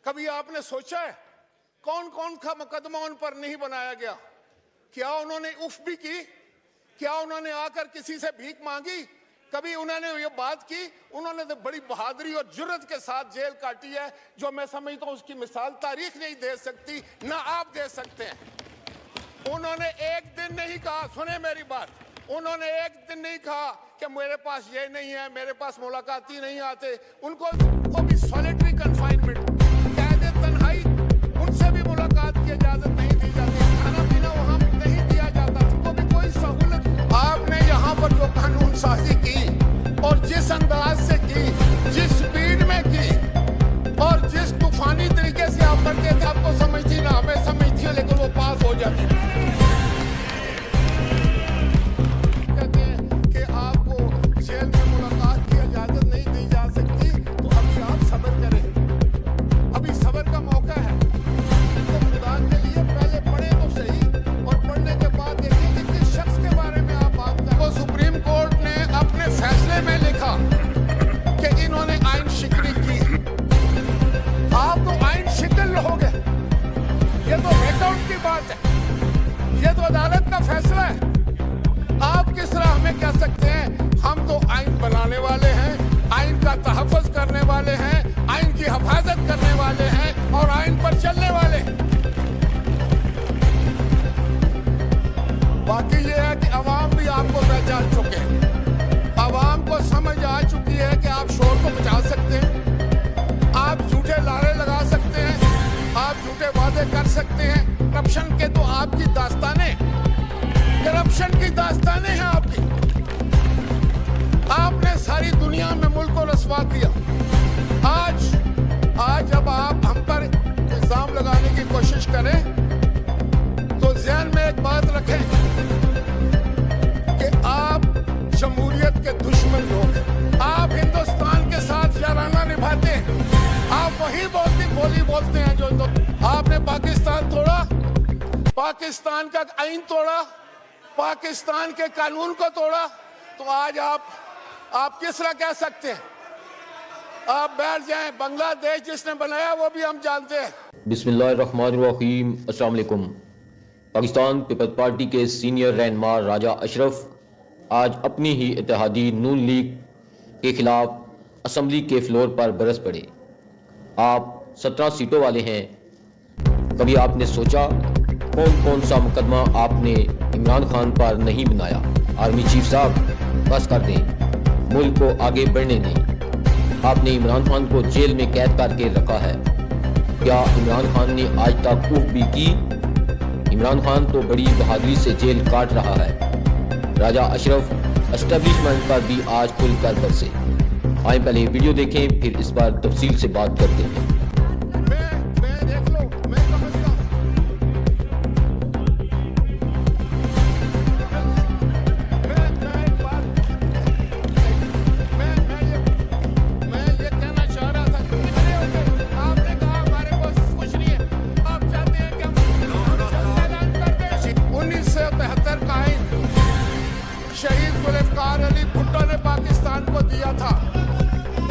कभी आपने सोचा है कौन कौन का मुकदमा उन पर नहीं बनाया गया? क्या उन्होंने उफ भी की? क्या उन्होंने आकर किसी से भीख मांगी? कभी उन्होंने ये बात की? उन्होंने तो बड़ी बहादुरी और जुर्रत के साथ जेल काटी है, जो मैं समझता हूं उसकी मिसाल तारीख नहीं दे सकती, ना आप दे सकते हैं। उन्होंने एक दिन नहीं कहा, सुने मेरी बात, उन्होंने एक दिन नहीं कहा कि मेरे पास ये नहीं है, मेरे पास मुलाकाती नहीं आते। उनको भी सॉलिटरी कंफाइनमेंट, कैद तन्हाई, उनसे भी मुलाकात की इजाजत नहीं दी जाती, खाना पीना वहां नहीं दिया जाता, उनको भी कोई सहूलत। आपने यहाँ पर जो कानून साजी की और जिस अंदाज से की, जिस स्पीड में की और जिस तूफानी तरीके से आप करते थे, आपको समझती ना हमें समझती है, लेकिन वो पास हो जाती है। कहते हैं कि आपको जेल में मुलाकात की इजाजत नहीं दी जा सकती, तो अभी आप सब्र करें, अभी सब्र का मौका है। तो खुदा के लिए पहले पढ़े तो सही, और पढ़ने के बाद देखिए कि किस शख्स के बारे में आप बात कर। तो सुप्रीम कोर्ट ने अपने फैसले में लिखा कि इन्होंने आइन शिकरी की। आप तो आइन शिकल हो गए, ये तो रिकॉर्ड की बात है, ये तो अदालत का फैसला है। आप किस तरह हमें कह सकते हैं हम तो आइन बनाने वाले हैं, आइन का तहफ़्फ़ुज़ करने वाले हैं, आइन की हिफाजत करने वाले हैं और आइन पर चलने वाले हैं। बाकी ये है कि अवाम भी आपको पहचान चुके हैं, अवाम को समझ आ चुकी है कि आप शोर को बचा सकते हैं, आप झूठे नारे लगा सकते हैं, आप झूठे वादे कर सकते हैं। करप्शन के तो आपकी दास्तानें, करप्शन की दास्तानें हैं आपकी। आपने सारी दुनिया में मुल्क को रसवा किया। आज जब आप हम पर इल्जाम लगाने की कोशिश करें तो ज़हन में एक बात रखें कि आप जमहूरियत के दुश्मन लोग हैं। आप हिंदुस्तान के साथ याराना निभाते हैं, आप वही बोली बोलते हैं जो आपने पाकिस्तान तोड़ा, पाकिस्तान का आइन तोड़ा, पाकिस्तान के कानून को तोड़ा। तो आज आप किस तरह कह सकते हैं? आप बैठ जाएं, बांग्लादेश जिसने बनाया वो भी हम जानते हैं। बिस्मिल्लाहिर्रहमानिर्रहीम, अस्सलाम वालेकुम। पाकिस्तान पीपल्स पार्टी के सीनियर रहनुमा राजा अशरफ आज अपनी ही इत्तेहादी नून लीग के खिलाफ असम्बली के फ्लोर पर बरस पड़े। आप 17 सीटों वाले हैं। कभी आपने सोचा कौन कौन सा मुकदमा आपने इमरान खान पर नहीं बनाया? आर्मी चीफ साहब बस कर दें, मुल्क को आगे बढ़ने दें। आपने इमरान खान को जेल में कैद करके रखा है। क्या इमरान खान ने आज तक उफ भी की? इमरान खान तो बड़ी बहादुरी से जेल काट रहा है। राजा अशरफ एस्टेब्लिशमेंट पर भी आज खुलकर बरसे। आइए पहले वीडियो देखें, फिर इस पर तफसील से बात करते हैं। शहीद जुल्फ़िकार अली भुट्टो ने पाकिस्तान को दिया था।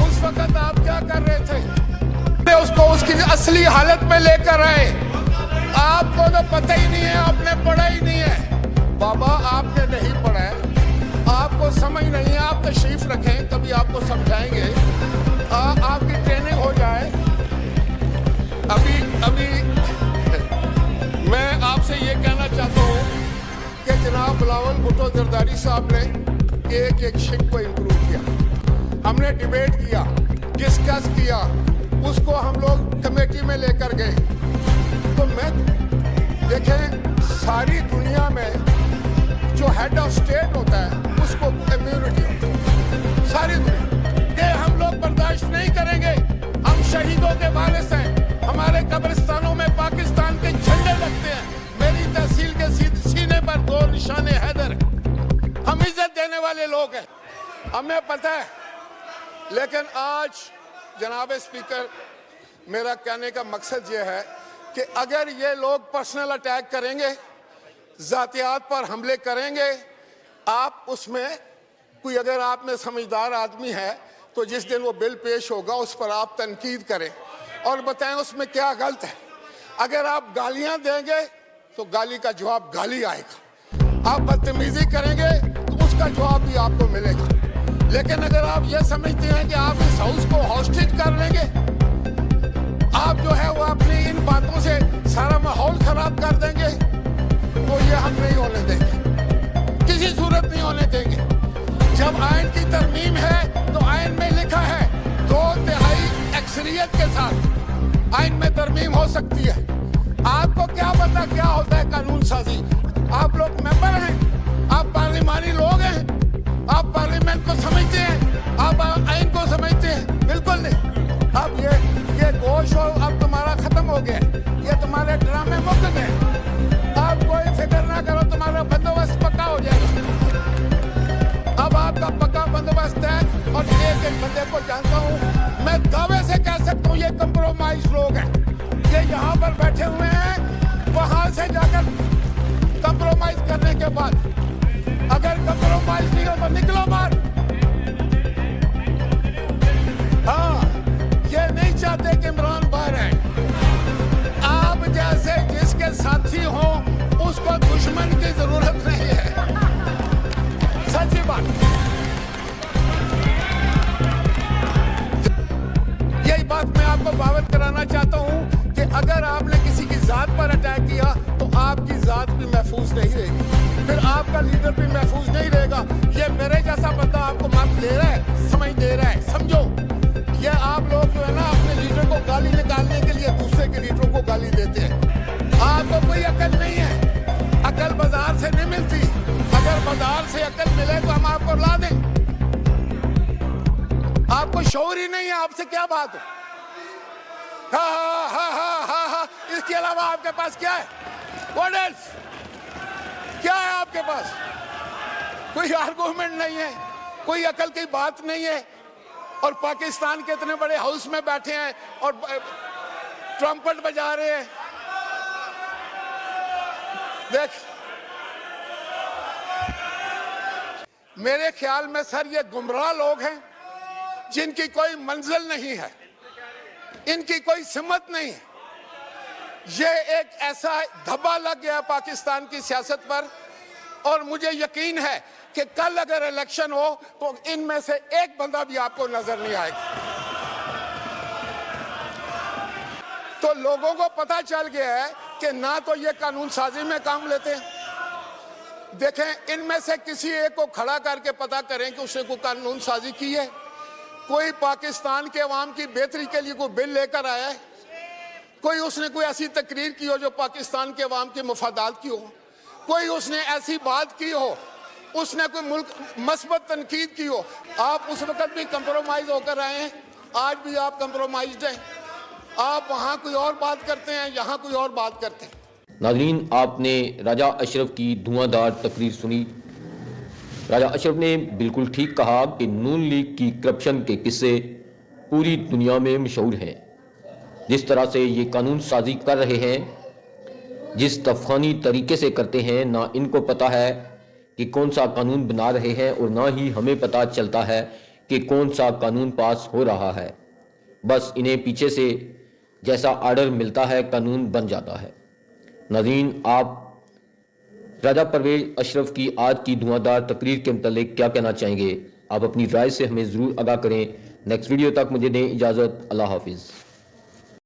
उस वक्त आप क्या कर रहे थे? उसको उसकी असली हालत में लेकर आए। आपको तो पता ही नहीं है, आपने पढ़ा ही नहीं है। बाबा आपने नहीं पढ़ा है, आपको समझ नहीं है। आप तशरीफ रखें, कभी आपको समझाएंगे, आपकी ट्रेनिंग हो जाए। अभी मैं आपसे ये कहना चाहता हूँ कि जनाब बिलावल भुट्टो जरदारी साहब ने एक शिक को इम्प्रूव किया। हमने डिबेट किया, डिस्कस किया, उसको हम लोग कमेटी में लेकर गए। तो मैं देखें, सारी दुनिया में जो हेड ऑफ स्टेट होता है उसको इम्यूनिटी होती है, सारी दुनिया। ये हम लोग बर्दाश्त नहीं करेंगे। हम शहीदों के वारिस हैं, हमारे कब्रिस्तानों में पाकिस्तान के झंडे लगते हैं। मेरी तहसील के सीने पर 2 निशाने हैदर। हम इज्जत देने वाले लोग हैं, हमें पता है। लेकिन आज जनाब स्पीकर, मेरा कहने का मकसद ये है कि अगर ये लोग पर्सनल अटैक करेंगे, जातियात पर हमले करेंगे, आप उसमें कोई अगर आप में समझदार आदमी है तो जिस दिन वो बिल पेश होगा उस पर आप तनकीद करें और बताएं उसमें क्या गलत है। अगर आप गालियां देंगे तो गाली का जवाब गाली आएगा, आप बदतमीजी करेंगे तो उसका जवाब भी आपको मिलेगा। लेकिन अगर आप ये समझते हैं कि आप इस हाउस को हॉस्टेज कर लेंगे, आप जो है वो अपनी इन बातों से सारा माहौल खराब कर देंगे, तो ये हम नहीं होने देंगे, किसी सूरत नहीं होने देंगे। जब आयन की तरमीम है तो आयन में लिखा है 2/3 अक्सरियत के साथ आयन में तरमीम हो सकती है। आपको क्या पता क्या होता है कानून साजी? आप लोग मेंबर हैं, आप पार्लिमानी लोग हैं, आप पार्लियामेंट को समझते हैं, आप आइन को समझते हैं? बिल्कुल नहीं। अब ये गोश अब तुम्हारा खत्म हो गया, ये तुम्हारे ड्रामे मुक गए। आप कोई फिक्र ना करो, तुम्हारा बंदोबस्त पक्का हो जाएगा। अब आपका पक्का बंदोबस्त है। और एक बंदे को जानता हूँ, मैं दावे से कह सकता हूँ ये कंप्रोमाइज लोग हैं, ये यहाँ पर बैठे हुए हैं, वहां से जाकर कंप्रोमाइज करने के बाद अगर कंप्रोमाइज नहीं हो तो निकलो बाहर। हाँ, ये नहीं चाहते कि इमरान बाहर है। आप जैसे जिसके साथी हो उसको दुश्मन की जरूरत नहीं है, सच्ची बात। यही बात मैं आपको बावत कराना चाहता हूं कि अगर आपने किसी की जात पर अटैक किया तो आपकी जात भी महफूज नहीं रहेगी, फिर आपका लीडर भी महफूज नहीं रहेगा। ये मेरे जैसा बंदा आपको मत दे रहा है, समझ दे रहा है, समझो। ये आप लोग जो है ना अपने लीडर को गाली निकालने के लिए दूसरे के लीडरों को गाली देते हैं। आपको कोई अकल नहीं है, अकल बाजार से नहीं मिलती। अगर बाजार से अकल मिले तो हम आपको ला दें। आपको शौर ही नहीं है, आपसे क्या बात हो? हा। इसके अलावा आपके पास क्या है? What else? क्या है आपके पास? कोई आर्गुमेंट नहीं है, कोई अकल की बात नहीं है। और पाकिस्तान के इतने बड़े हाउस में बैठे हैं और ट्रम्पट बजा रहे हैं। देख, मेरे ख्याल में सर ये गुमराह लोग हैं जिनकी कोई मंजिल नहीं है, इनकी कोई सिमत नहीं है। ये एक ऐसा धब्बा लग गया पाकिस्तान की सियासत पर, और मुझे यकीन है कि कल अगर इलेक्शन हो तो इनमें से एक बंदा भी आपको नजर नहीं आएगा। तो लोगों को पता चल गया है कि ना तो ये कानून साजी में काम लेते हैं। देखें, इनमें से किसी एक को खड़ा करके पता करें कि उसने कोई कानून साजी की है, कोई पाकिस्तान के अवाम की बेहतरी के लिए कोई बिल लेकर आया है, कोई उसने कोई ऐसी तकरीर की हो जो पाकिस्तान के अवाम के मफादात की हो, कोई उसने ऐसी बात की हो, उसने कोई मुल्क मस्बत तनकीद की हो। आप उस वक्त भी कंप्रोमाइज होकर आए हैं, आज भी आप कंप्रोमाइज्ड हैं। आप वहाँ कोई और बात करते हैं, यहाँ कोई और बात करते हैं। नाज़रीन, आपने राजा अशरफ की धुआंधार तकरीर सुनी। राजा अशरफ ने बिल्कुल ठीक कहा कि नून लीग की करप्शन के किस्से पूरी दुनिया में मशहूर हैं। जिस तरह से ये कानून साजी कर रहे हैं, जिस तफानी तरीके से करते हैं, ना इनको पता है कि कौन सा कानून बना रहे हैं और ना ही हमें पता चलता है कि कौन सा कानून पास हो रहा है। बस इन्हें पीछे से जैसा आर्डर मिलता है कानून बन जाता है। नाज़रीन, आप राजा परवेज अशरफ की आज की धुआंधार तकरीर के मुतालिक क्या कहना चाहेंगे? आप अपनी राय से हमें ज़रूर आगाह करें। नेक्स्ट वीडियो तक मुझे दें इजाज़त। अल्लाह हाफिज़।